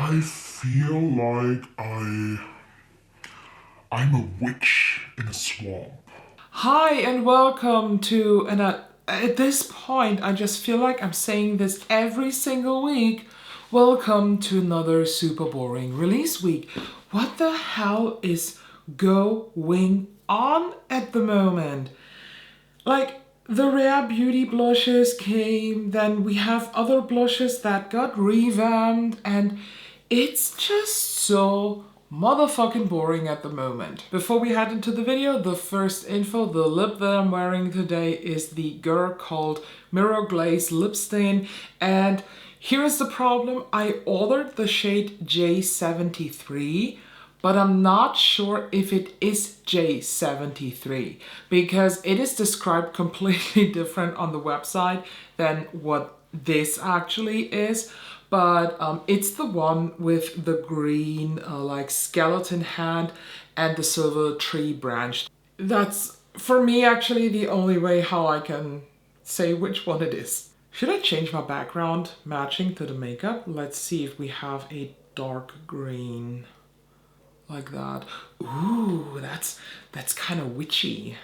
I feel like I'm a witch in a swamp. Hi and welcome to, at this point I just feel like I'm saying this every single week, welcome to another super boring release week. What the hell is going on at the moment? Like, the Rare Beauty blushes came, then we have other blushes that got revamped, and it's just so motherfucking boring at the moment. Before we head into the video, the first info, the lip that I'm wearing today is the Girl called Mirror Glaze Lip Stain, and here's the problem. I ordered the shade J73, but I'm not sure if it is J73 because it is described completely different on the website than what this actually is. But it's the one with the green like skeleton hand and the silver tree branch. That's, for me, actually the only way how I can say which one it is. Should I change my background matching to the makeup? Let's see if we have a dark green. Like that. Ooh, that's kind of witchy.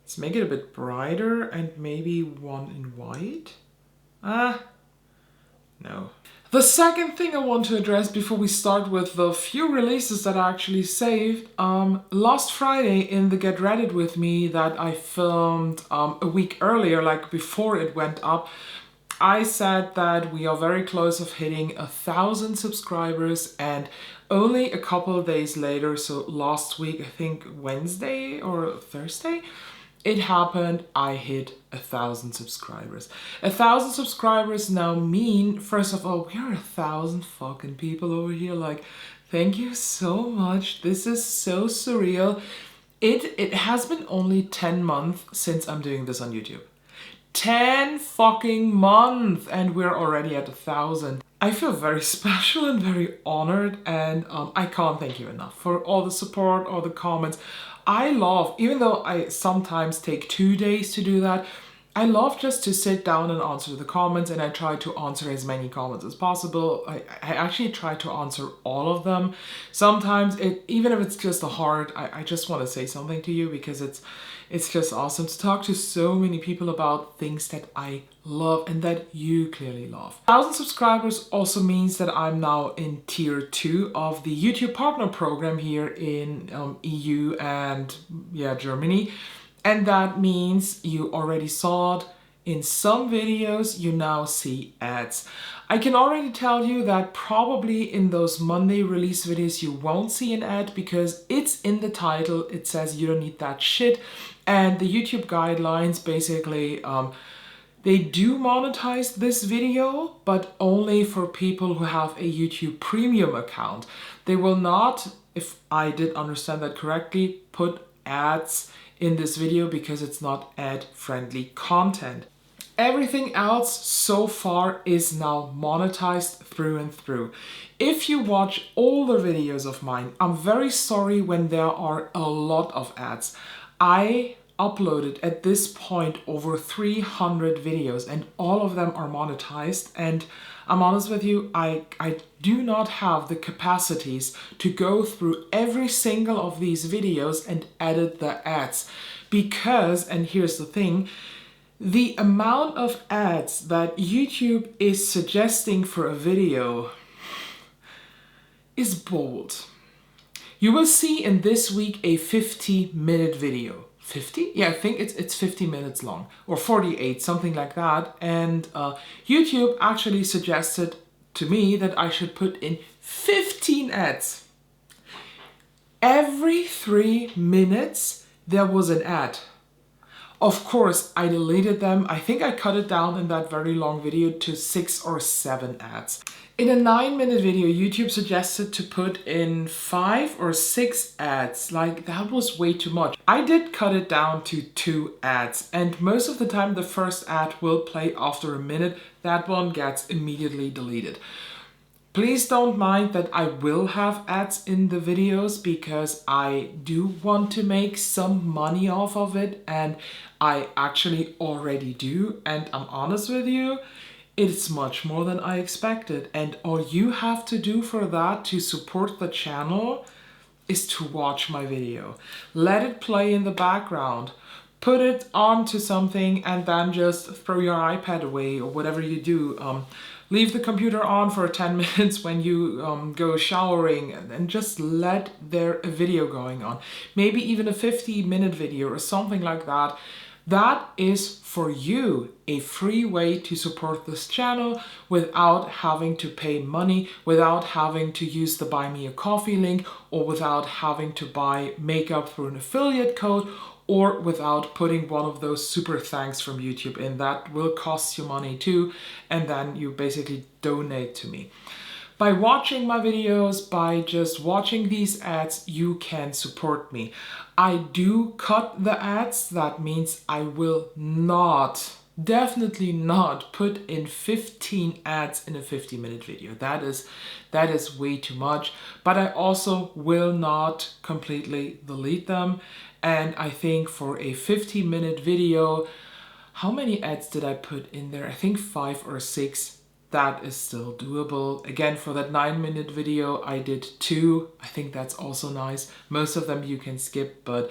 Let's make it a bit brighter and maybe one in white. No. The second thing I want to address before we start with the few releases that I actually saved, last Friday in the Get Reddit With Me that I filmed a week earlier, like before it went up, I said that we are very close of hitting 1,000 subscribers, and only a couple of days later, so last week, I think Wednesday or Thursday, it happened. I hit 1,000 subscribers. 1,000 subscribers now mean, first of all, we are 1,000 fucking people over here. Like, thank you so much. This is so surreal. It has been only 10 months since I'm doing this on YouTube. 10 fucking months and we're already at 1,000. I feel very special and very honored, and I can't thank you enough for all the support, all the comments. I love, even though I sometimes take 2 days to do that, I love just to sit down and answer the comments, and I try to answer as many comments as possible. I actually try to answer all of them. Sometimes, even if it's just a heart, I just want to say something to you because it's just awesome to talk to so many people about things that I love and that you clearly love. 1,000 subscribers also means that I'm now in tier 2 of the YouTube partner program here in EU and Germany. And that means you already saw it in some videos, you now see ads. I can already tell you that probably in those Monday release videos you won't see an ad because it's in the title. It says you don't need that shit. And the YouTube guidelines basically, they do monetize this video, but only for people who have a YouTube premium account. They will not, if I did understand that correctly, put ads in this video because it's not ad-friendly content. Everything else so far is now monetized through and through. If you watch older videos of mine, I'm very sorry when there are a lot of ads. I uploaded at this point over 300 videos and all of them are monetized, and I'm honest with you, I do not have the capacities to go through every single of these videos and edit the ads because, and here's the thing, the amount of ads that YouTube is suggesting for a video is bold. You will see in this week a 50-minute video. 50? Yeah, I think it's 50 minutes long, or 48, something like that. And YouTube actually suggested to me that I should put in 15 ads. Every 3 minutes there was an ad. Of course, I deleted them. I think I cut it down in that very long video to 6 or 7 ads. In a 9-minute video, YouTube suggested to put in 5 or 6 ads. Like, that was way too much. I did cut it down to 2 ads, and most of the time the first ad will play after a minute. That one gets immediately deleted. Please don't mind that I will have ads in the videos because I do want to make some money off of it, and I actually already do. And I'm honest with you, It's much more than I expected, and all you have to do for that to support the channel is to watch my video. Let it play in the background. Put it onto something and then just throw your iPad away or whatever you do. Leave the computer on for 10 minutes when you go showering and just let there a video going on. Maybe even a 50-minute video or something like that. That is for you a free way to support this channel without having to pay money, without having to use the Buy Me a Coffee link, or without having to buy makeup through an affiliate code, or without putting one of those super thanks from YouTube in. That will cost you money too, and then you basically donate to me. By watching my videos, by just watching these ads, you can support me. I do cut the ads. That means I will not, definitely not put in 15 ads in a 50-minute video. That is way too much. But I also will not completely delete them. And I think for a 50-minute video, how many ads did I put in there? I think 5 or 6. That is still doable. Again, for that 9-minute video, I did 2. I think that's also nice. Most of them you can skip, but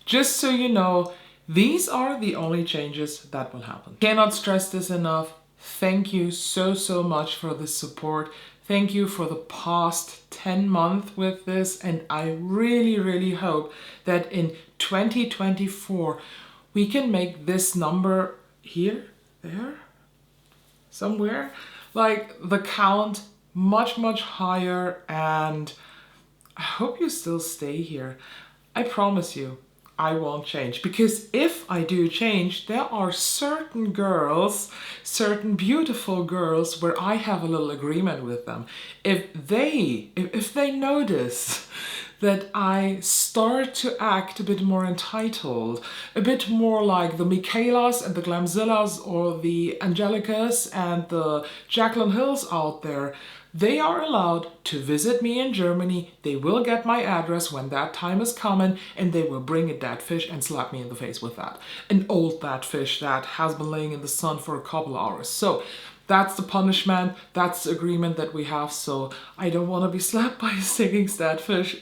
just so you know, these are the only changes that will happen. Cannot stress this enough. Thank you so, so much for the support. Thank you for the past 10 months with this, and I really, really hope that in 2024, we can make this number here, there, somewhere, like the count much, much higher, and I hope you still stay here. I promise you, I won't change, because if I do change, there are certain girls, certain beautiful girls where I have a little agreement with them. If they notice that I start to act a bit more entitled, a bit more like the Michaelas and the Glamzillas or the Angelicas and the Jacqueline Hills out there, they are allowed to visit me in Germany. They will get my address when that time is coming, and they will bring a dead fish and slap me in the face with that. An old dead fish that has been laying in the sun for a couple hours. So that's the punishment, that's the agreement that we have. So I don't want to be slapped by a stinking dead fish.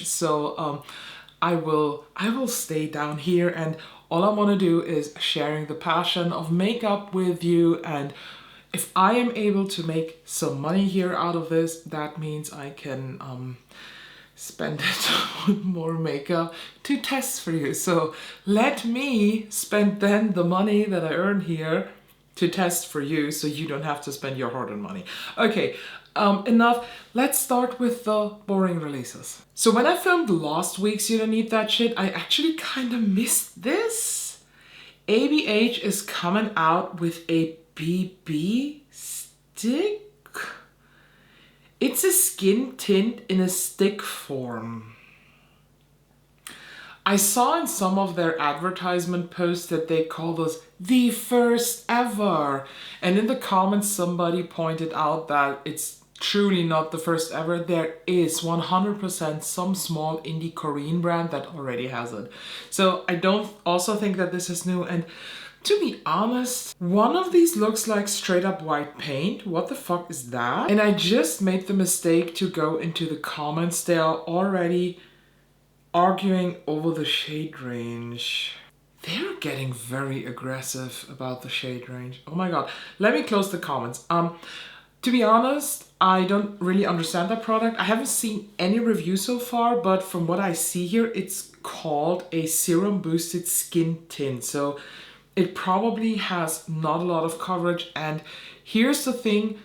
So I will stay down here, and all I want to do is sharing the passion of makeup with you. And if I am able to make some money here out of this, that means I can spend it on more makeup to test for you. So let me spend then the money that I earn here to test for you, so you don't have to spend your hard-earned money. Okay, enough. Let's start with the boring releases. So when I filmed last week's You Don't Need That Shit, I actually kind of missed this. ABH is coming out with a BB stick. It's a skin tint in a stick form. I saw in some of their advertisement posts that they call this the first ever. And in the comments, somebody pointed out that it's truly not the first ever. There is 100% some small indie Korean brand that already has it. So I don't also think that this is new. And to be honest, one of these looks like straight up white paint. What the fuck is that? And I just made the mistake to go into the comments. They are already arguing over the shade range. They're getting very aggressive about the shade range. Oh my god. Let me close the comments. To be honest, I don't really understand that product. I haven't seen any review so far, but from what I see here, it's called a serum boosted skin tint. So it probably has not a lot of coverage. And here's the thing,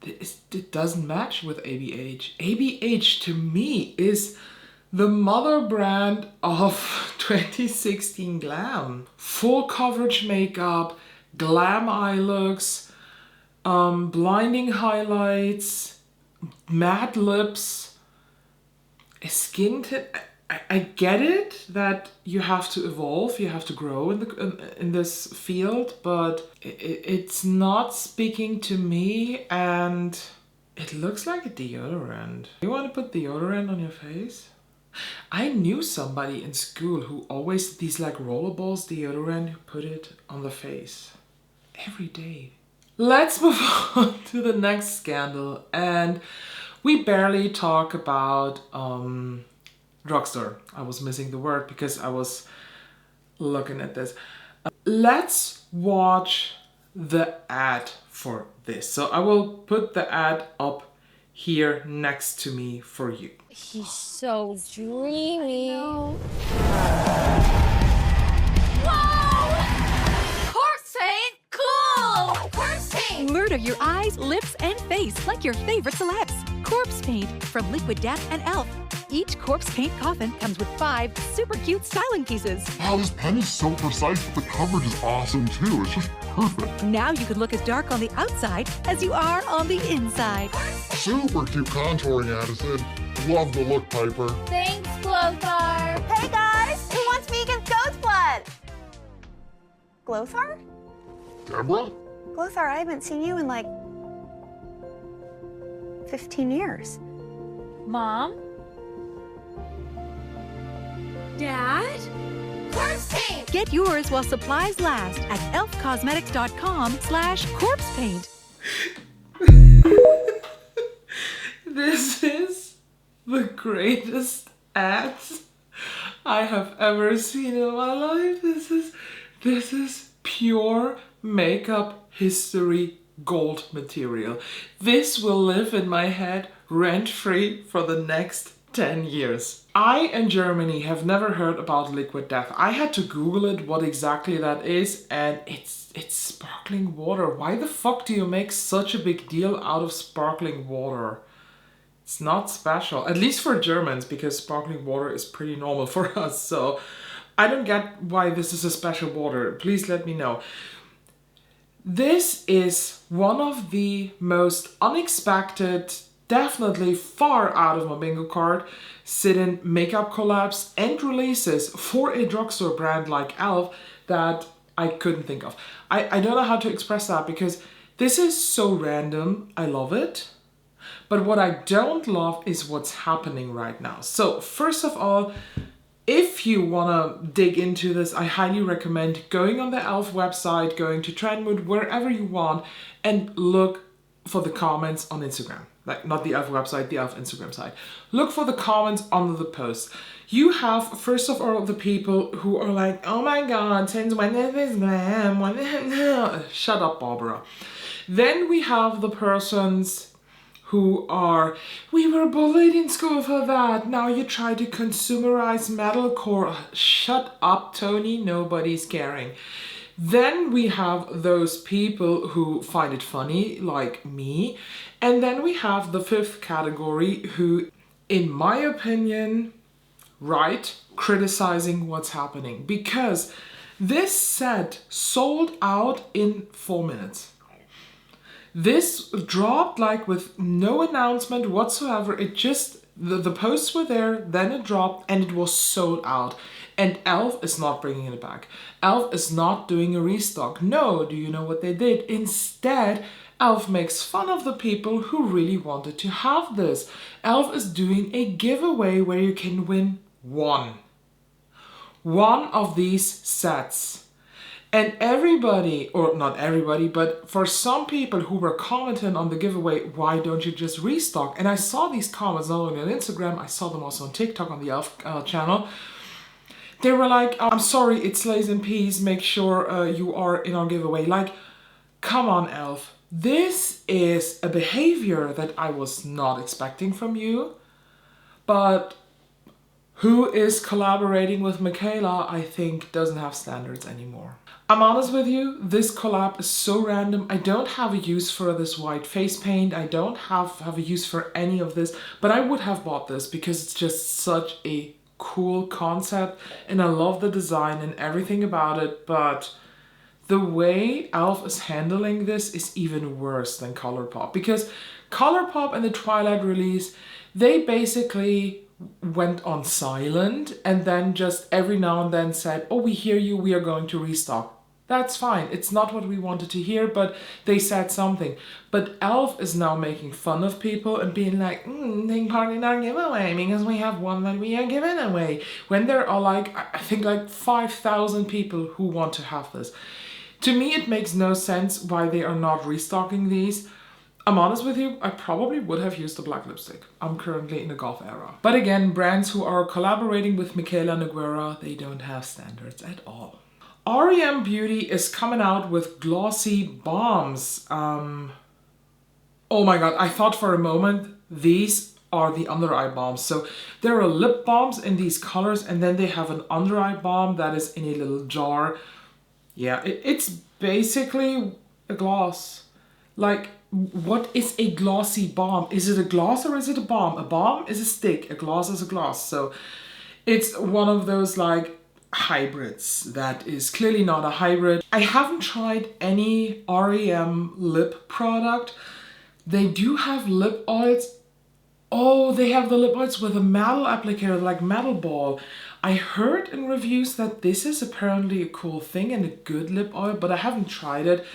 it doesn't match with ABH. ABH to me is the mother brand of 2016 glam. Full coverage makeup, glam eye looks, blinding highlights, matte lips, a skin tint. I get it that you have to evolve, you have to grow in this field, but it's not speaking to me, and it looks like a deodorant. You want to put deodorant on your face? I knew somebody in school who always these like rollerballs deodorant who put it on the face. every day. Let's move on to the next scandal. And we barely talk about drugstore. I was missing the word because I was looking at this. Let's watch the ad for this. So I will put the ad up here next to me for you. He's so dreamy. Whoa! Corpse paint? Cool! Corpse paint! Murder your eyes, lips, and face like your favorite celebs. Corpse Paint from Liquid Death and e.l.f. Each corpse paint coffin comes with 5 super cute styling pieces. Wow, this pen is so precise, but the coverage is awesome too. It's just perfect. Now you can look as dark on the outside as you are on the inside. Super cute contouring, Addison. Love the look, Piper. Thanks, Clothar. Hey guys, who wants vegan goat's blood? Glothar? Deborah? Glothar, I haven't seen you in like 15 years. Mom? Dad? Corpse paint! Get yours while supplies last at elfcosmetics.com/corpse paint. This is the greatest ads I have ever seen in my life. This is pure makeup history gold material. This will live in my head rent-free for the next 10 years. I in Germany have never heard about Liquid Death. I had to Google it, what exactly that is, and it's sparkling water. Why the fuck do you make such a big deal out of sparkling water? It's not special, at least for Germans, because sparkling water is pretty normal for us. So I don't get why this is a special water. Please let me know. This is one of the most unexpected, definitely far out of my bingo card, sit-in makeup collabs and releases for a drugstore brand like e.l.f. that I couldn't think of. I don't know how to express that because this is so random. I love it. But what I don't love is what's happening right now. So first of all, if you want to dig into this, I highly recommend going on the e.l.f. website, going to Trendmood, wherever you want, and look for the comments on Instagram. Like, not the e.l.f. website, the e.l.f. Instagram site. Look for the comments under the post. You have, first of all, the people who are like, oh my god, since when is this glam? Shut up, Barbara. Then we have the persons who are, we were bullied in school for that. Now you try to consumerize metalcore. Shut up, Tony. Nobody's caring. Then we have those people who find it funny, like me. And then we have the fifth category who, in my opinion, criticizing what's happening. Because this set sold out in 4 minutes. This dropped like with no announcement whatsoever. It just, the posts were there, then it dropped and it was sold out. And e.l.f. is not bringing it back. e.l.f. is not doing a restock. No, do you know what they did? Instead, e.l.f. makes fun of the people who really wanted to have this. e.l.f. is doing a giveaway where you can win one of these sets. And everybody, or not everybody, but for some people who were commenting on the giveaway, why don't you just restock? And I saw these comments not only on Instagram, I saw them also on TikTok on the e.l.f. Channel. They were like, I'm sorry, it's Lays in Peace, make sure you are in our giveaway. Like, come on, e.l.f. This is a behavior that I was not expecting from you. But who is collaborating with Michaela, I think, doesn't have standards anymore. I'm honest with you, this collab is so random. I don't have a use for this white face paint. I don't have a use for any of this, but I would have bought this because it's just such a cool concept and I love the design and everything about it, but the way e.l.f. is handling this is even worse than Colourpop, because Colourpop and the Twilight release, they basically went on silent and then just every now and then said, oh, we hear you, we are going to restock. That's fine. It's not what we wanted to hear, but they said something. But e.l.f. is now making fun of people and being like, take part in our giveaway because we have one that we are giving away. When there are like, I think like 5,000 people who want to have this. To me, it makes no sense why they are not restocking these. I'm honest with you, I probably would have used a black lipstick. I'm currently in a goth era. But again, brands who are collaborating with Michaela Nogueira, they don't have standards at all. REM Beauty is coming out with glossy balms. Oh my god, I thought for a moment these are the under eye balms. So there are lip balms in these colors, and then they have an under eye balm that is in a little jar. Yeah, it's basically a gloss. Like, what is a glossy balm? Is it a gloss or is it a balm? A balm is a stick, a gloss is a gloss. So it's one of those like hybrids that is clearly not a hybrid. I haven't tried any REM lip product. They do have lip oils. Oh, they have the lip oils with a metal applicator, like metal ball. I heard in reviews that this is apparently a cool thing and a good lip oil, but I haven't tried it.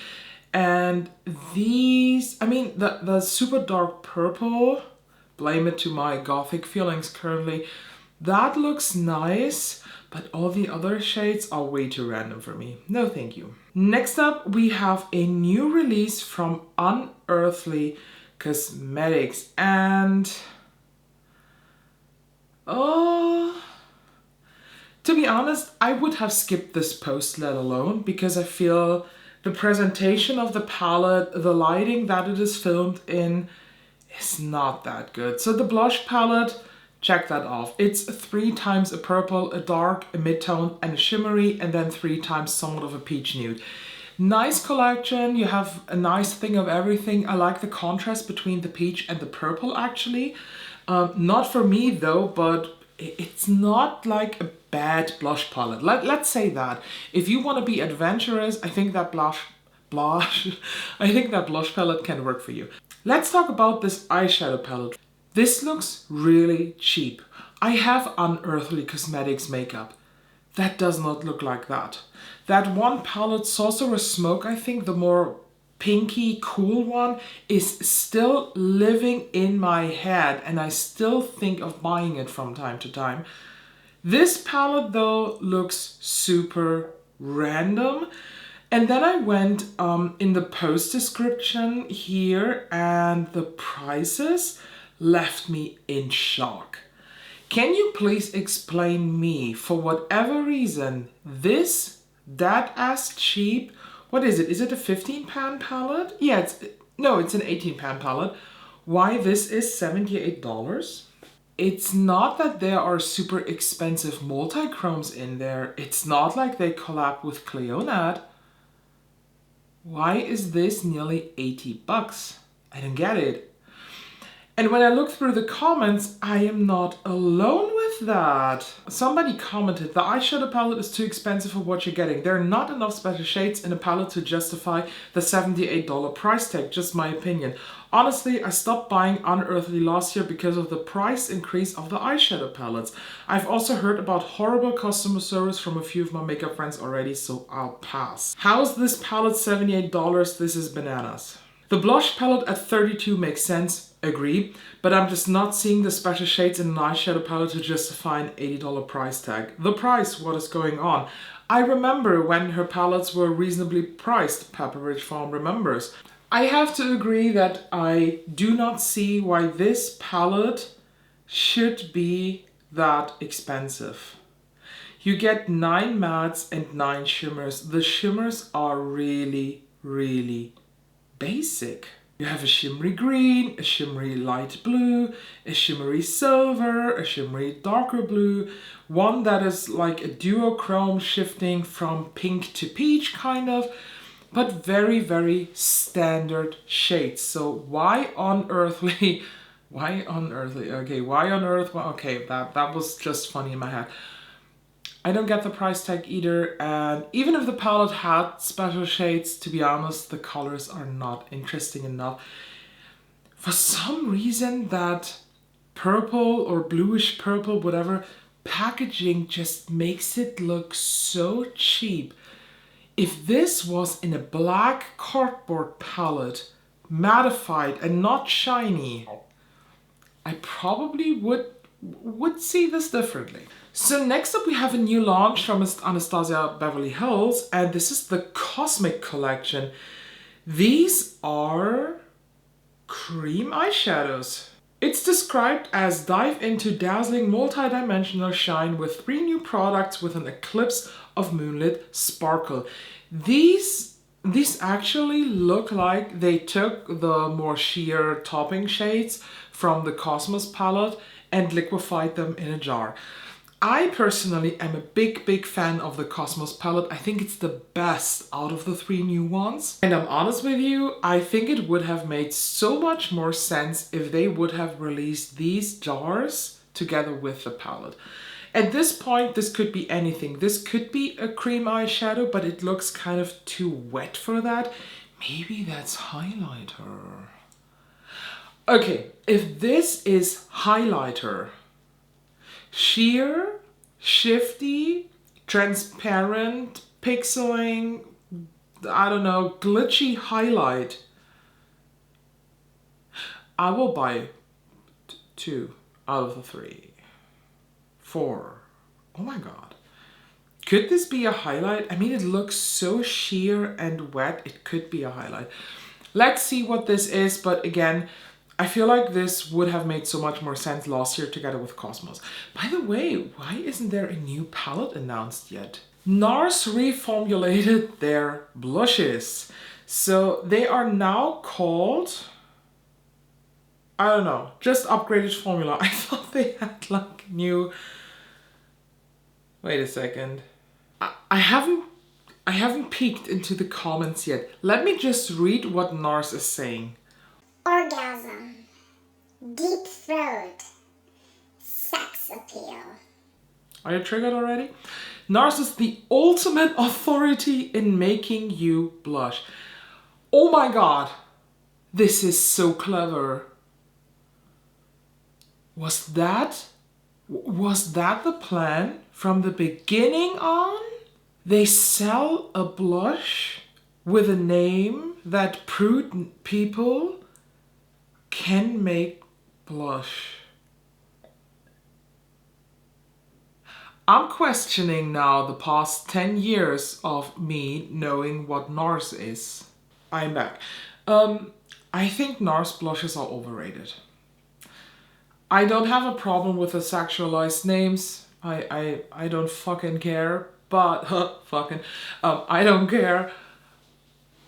And these, I mean, the super dark purple, blame it to my gothic feelings currently, that looks nice, but all the other shades are way too random for me. No, thank you. Next up, we have a new release from Undiscovered Cosmetics, and to be honest, I would have skipped this post let alone, because I feel the presentation of the palette, the lighting that it is filmed in is not that good. So the blush palette, check that off. It's 3 times a purple, a dark, a mid-tone, and a shimmery, and then 3 times somewhat of a peach nude. Nice collection, you have a nice thing of everything. I like the contrast between the peach and the purple actually. Not for me though, but it's not like a bad blush palette. Let's say that. If you want to be adventurous, I think that blush palette can work for you. Let's talk about this eyeshadow palette. This looks really cheap. I have Unearthly Cosmetics makeup. That does not look like that. That one palette, Sorcerer's Smoke, I think, the more pinky, cool one, is still living in my head, and I still think of buying it from time to time. This palette, though, looks super random. And then I went in the post description here, and the prices left me in shock. Can you please explain me, for whatever reason, this, that as cheap, what is it? Is it a 15-pan palette? Yeah, it's an 18-pan palette. Why this is $78? It's not that there are super expensive multi-chromes in there. It's not like they collab with Cleonad. Why is this nearly $80? I don't get it. And when I look through the comments, I am not alone with that. Somebody commented, the eyeshadow palette is too expensive for what you're getting. There are not enough special shades in a palette to justify the $78 price tag, just my opinion. Honestly, I stopped buying Unearthly last year because of the price increase of the eyeshadow palettes. I've also heard about horrible customer service from a few of my makeup friends already, so I'll pass. How's this palette $78? This is bananas. The blush palette at $32 makes sense, agree, but I'm just not seeing the special shades in an eyeshadow palette to justify an $80 price tag. The price, what is going on? I remember when her palettes were reasonably priced, Pepperidge Farm remembers. I have to agree that I do not see why this palette should be that expensive. You get 9 mattes and 9 shimmers. The shimmers are really, really basic. You have a shimmery green, a shimmery light blue, a shimmery silver, a shimmery darker blue, one that is like a duochrome shifting from pink to peach kind of, but very, very standard shades. So why unearthly? Why unearthly? Okay, why on earth? Well, okay, that was just funny in my head. I don't get the price tag either, and even if the palette had special shades, to be honest, the colors are not interesting enough. For some reason, that purple or bluish purple, whatever, packaging just makes it look so cheap. If this was in a black cardboard palette, mattified and not shiny, I probably would would see this differently. So next up we have a new launch from Anastasia Beverly Hills, and this is the Cosmic Collection. These are cream eyeshadows. It's described as dive into dazzling multi-dimensional shine with 3 new products with an eclipse of moonlit sparkle. These actually look like they took the more sheer topping shades from the Cosmos palette and liquefied them in a jar. I personally am a big fan of the Cosmos palette. I think it's the best out of the 3 new ones. And I'm honest with you, I think it would have made so much more sense if they would have released these jars together with the palette. At this point, this could be anything. This could be a cream eyeshadow, but it looks kind of too wet for that. Maybe that's highlighter. Okay, if this is highlighter, sheer, shifty, transparent, pixeling, I don't know, glitchy highlight, I will buy 2 out of the 3. 4. Oh my god. Could this be a highlight? I mean, it looks so sheer and wet, it could be a highlight. Let's see what this is, but again, I feel like this would have made so much more sense last year together with Cosmos. By the way, why isn't there a new palette announced yet? Nars reformulated their blushes. So they are now called, I don't know, just upgraded formula. I thought they had like new... Wait a second. I haven't peeked into the comments yet. Let me just read what Nars is saying. Orgasm, deep throat, sex appeal. Are you triggered already? Nars is the ultimate authority in making you blush. Oh my god, this is so clever. Was that the plan from the beginning on? They sell a blush with a name that prude people can make blush. I'm questioning now the past 10 years of me knowing what Nars is. I'm back. I think Nars blushes are overrated. I don't have a problem with the sexualized names. I don't fucking care, but I don't care.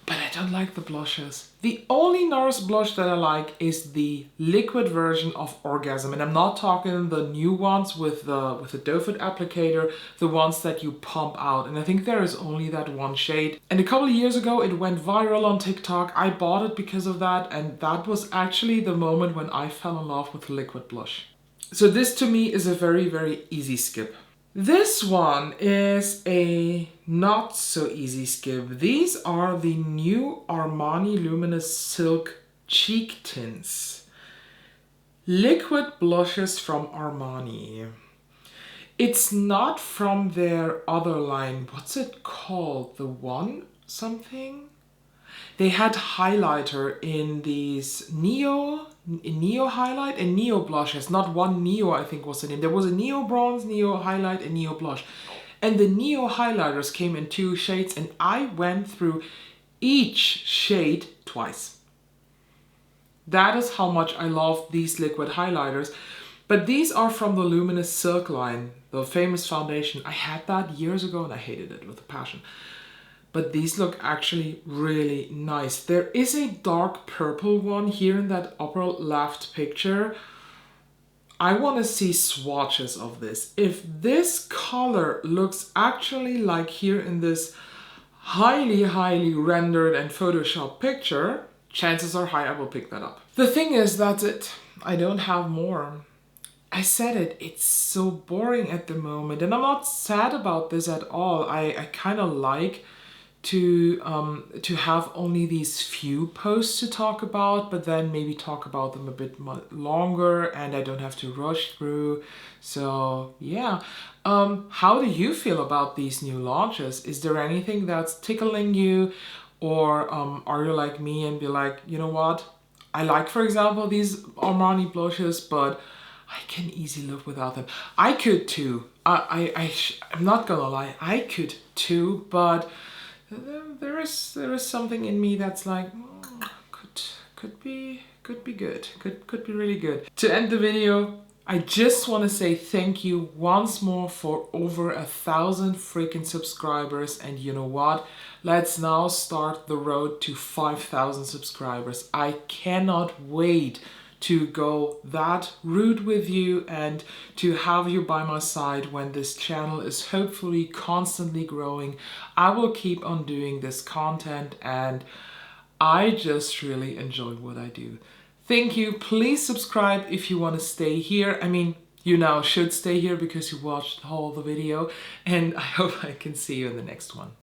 But I don't like the blushes. The only Nars blush that I like is the liquid version of Orgasm. And I'm not talking the new ones with the doe foot applicator, the ones that you pump out. And I think there is only that one shade. And a couple of years ago, it went viral on TikTok. I bought it because of that. And that was actually the moment when I fell in love with liquid blush. So this to me is a very easy skip. This one is a not so easy skip. These are the new Armani Luminous Silk Cheek Tints. Liquid blushes from Armani. It's not from their other line. What's it called? The one something? They had highlighter in these Neo highlight and Neo blushes. Not one Neo, I think was the name. There was a Neo bronze, Neo highlight, and Neo blush. And the Neo highlighters came in 2 shades, and I went through each shade twice. That is how much I love these liquid highlighters. But these are from the Luminous Silk line, the famous foundation. I had that years ago and I hated it with a passion. But these look actually really nice. There is a dark purple one here in that upper left picture. I want to see swatches of this. If this color looks actually like here in this highly rendered and photoshopped picture, chances are high I will pick that up. The thing is, that's it. I don't have more. I said it, it's so boring at the moment. And I'm not sad about this at all. I kind of like to have only these few posts to talk about, but then maybe talk about them a bit longer and I don't have to rush through. So yeah, how do you feel about these new launches? Is there anything that's tickling you, or are you like me and be like, you know what? I like, for example, these Armani blushes, but I can easily live without them. I could too. I'm not gonna lie, I could too, but there is something in me that's like, could be good, could be really good. To end the video, I just want to say thank you once more for over 1,000 freaking subscribers, and you know what? Let's now start the road to 5,000 subscribers. I cannot wait to go that route with you and to have you by my side when this channel is hopefully constantly growing. I will keep on doing this content and I just really enjoy what I do. Thank you. Please subscribe if you want to stay here. I mean, you now should stay here because you watched the whole of the video, and I hope I can see you in the next one.